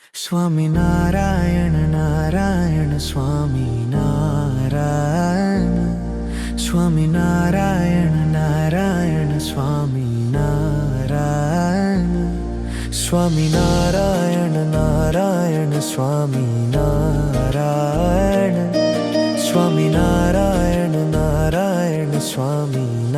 સ્વામિનારાયણ નારાયણ સ્વામિનારાયણ સ્વામિનારાયણ નારાયણ સ્વામિનારાયણ સ્વામિનારાયણ નારાયણ સ્વામિનારાયણ સ્વામિનારાયણ નારાયણ સ્વામિનારાયણ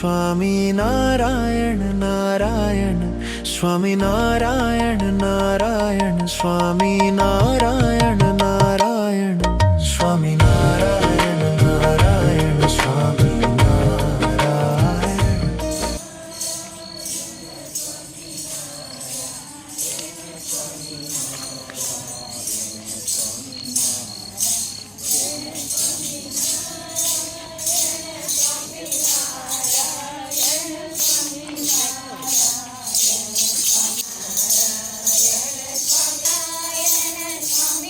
સ્વામિનારાયણ નારાયણ સ્વામિનારાયણ નારાયણ સ્વામિનારાયણ નારાયણ સ્વામિનારાયણ નારાયણ સ્વામિનારાયણ સ્વામિનારાયણ નારાયણ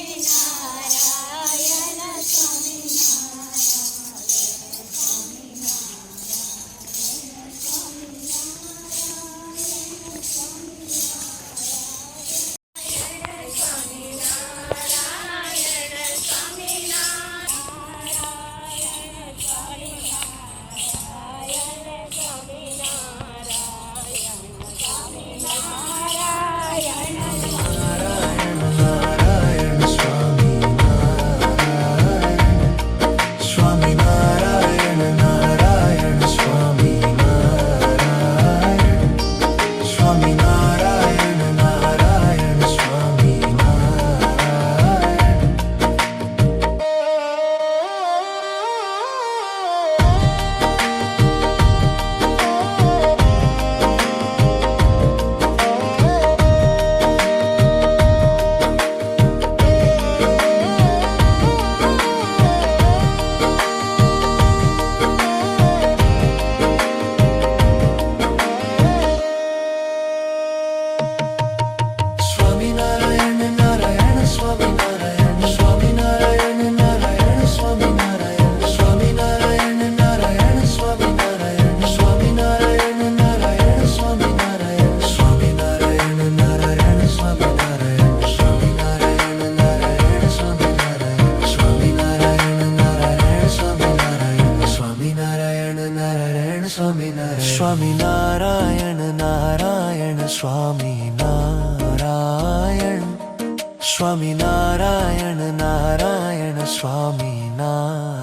સ્વામિનારાયણ સ્વામિનારાયણ નારાયણ સ્વામિનારાયણ સ્વામિનારાયણ નારાયણ સ્વામિનારાયણ સ્વામિનારાયણ નારાયણ સ્વામિનારાયણ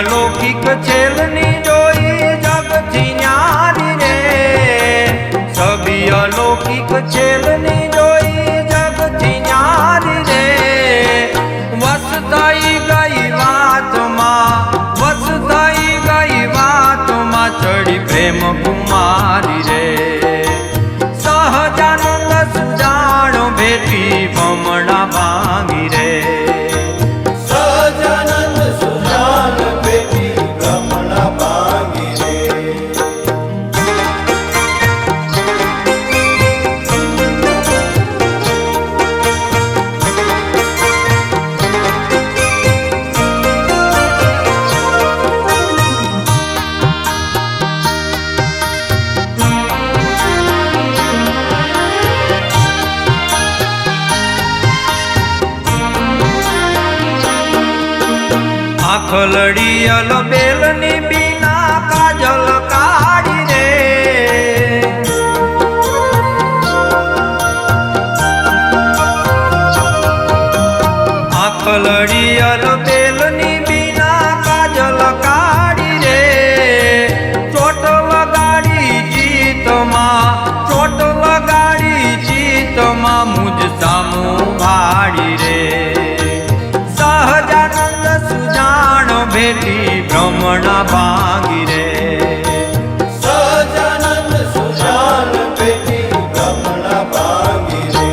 અલૌકિક છેલની જોઈ જગથી ન્યારી રે, સભી અલૌકિક છેલની જોઈ જગથી ન્યારી રે, વસ થઈ ગઈ વાતમાં, વસ થઈ ગઈ વાતમાં, ચડી પ્રેમ કુમારી રે, સહજાનંદ સુજાણ ભેટી ભમણા ભાંગી રે, સહજાનંદ સુજાન ભેટી ભ્રમણા ભાંગી રે. આખલડી અલ બેલની બીના કાજલ કાઢી રે, આખલડી અલ બેલની બીના કાજલ કાઢી રે, ચોટ લગાડી ચિત્તમાં, ચોટ લગાડી ચિત્તમાં, મુજ સામું ભાડી રે, સહજાનંદ સુજાણ ભેટી ભ્રમણા ભાંગી રે, સહજાનંદ સુજાન ભેટી ભ્રમણા ભાંગી રે.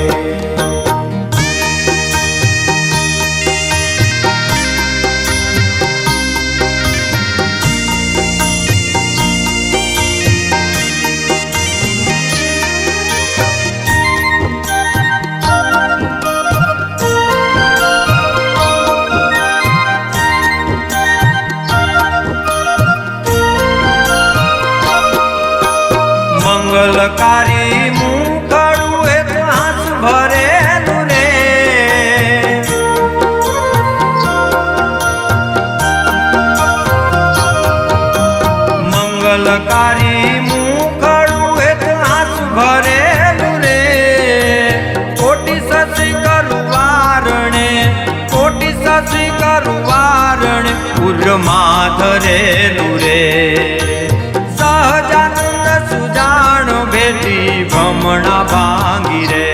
મંગલકારી મુખડું એક હાથ ભરેલું રે, મંગલકારી મુખડું એક હાથ ભરેલું રે, કોટી શશી કરુવારણે, કોટી શશી કરુવારણે, ઉર્માં ધરેલું રે, સહજાનંદ સુજાણ ભેટી ભમણા ભાંગી રે,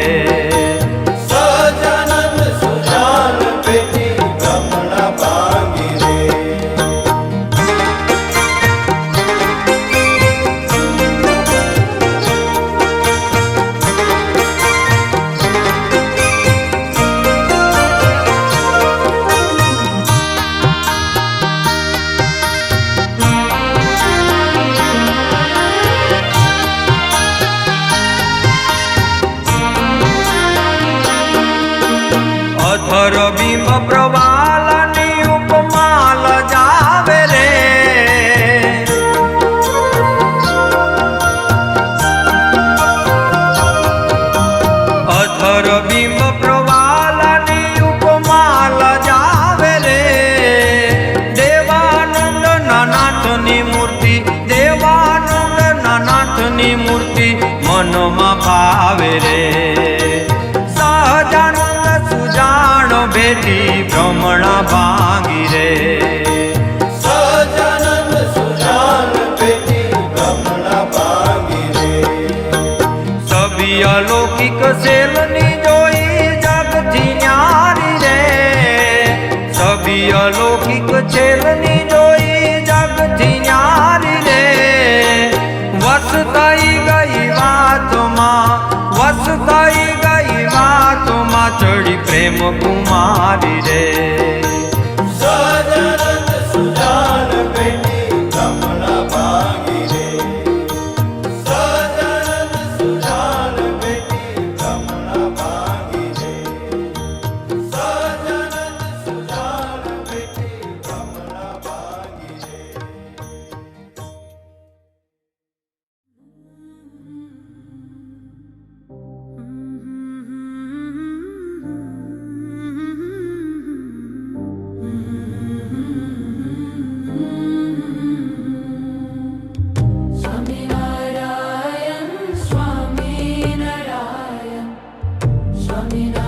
સહજાનંદ સુજાન ભેટી ભ્રમણા ભાંગી રે. અધર બિંબ પ્રવાલની ઉપમાલ જાવે રે, અધર બિંબ પ્રવાલની ઉપમાલ જાવે રે, દેવાનંદ નાથની મૂર્તિ, દેવાનંદ નાથની મૂર્તિ મનમાં ભાવે રે, સહજાનંદ સુજાણ ભેટી ભ્રમણા ભાંગી રે, સહજાનંદ સુજાન ભેટી ભ્રમણા ભાંગી રે. સભી અલૌકિક શેલની જોઈ જગથી ન્યારી રે, સભી અલૌકિક છેલની જોઈ જગથી ન્યારી રે, વસ થઈ ગઈ વાતમાં, વસ થઈ ગઈ વાતમાં, ચડી પ્રેમ કુમારી રે, સહજાનંદ સુજાન ભેટી ભ્રમણા ભાંગી રે, સહજાનંદ સુજાન ભેટી ભ્રમણા ભાંગી રે, સહજાનંદ સુજાન ભેટી ભ્રમણા ભાંગી રે. Swami Narayana, Swami Narayana.